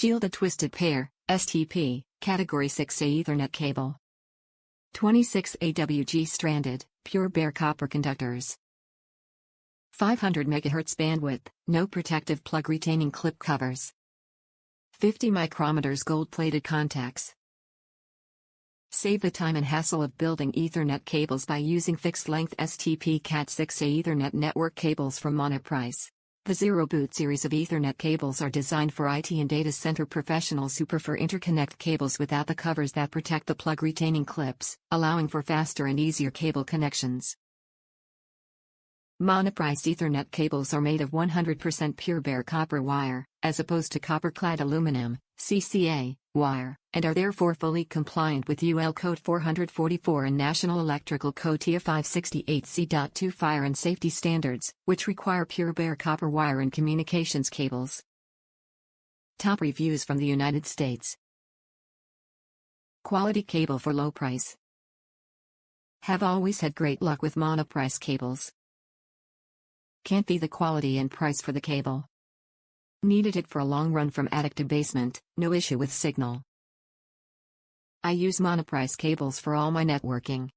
Shielded Twisted Pair, STP, Category 6A Ethernet Cable. 26 AWG Stranded, Pure Bare Copper Conductors. 500 MHz bandwidth, no protective plug retaining clip covers. 50 micrometers gold-plated contacts. Save the time and hassle of building Ethernet cables by using fixed-length STP Cat6A Ethernet network cables from Monoprice. The Zeroboot series of Ethernet cables are designed for IT and data center professionals who prefer interconnect cables without the covers that protect the plug retaining clips, allowing for faster and easier cable connections. Monoprice Ethernet cables are made of 100% pure bare copper wire, as opposed to copper-clad aluminum, CCA, wire, and are therefore fully compliant with UL Code 444 and National Electrical Code TIA-568-C.2 fire and safety standards, which require pure bare copper wire in communications cables. Top reviews from the United States. Quality cable for low price. Have always had great luck with Monoprice cables. Can't be the quality and price for the cable. Needed it for a long run from attic to basement, no issue with signal. I use Monoprice cables for all my networking.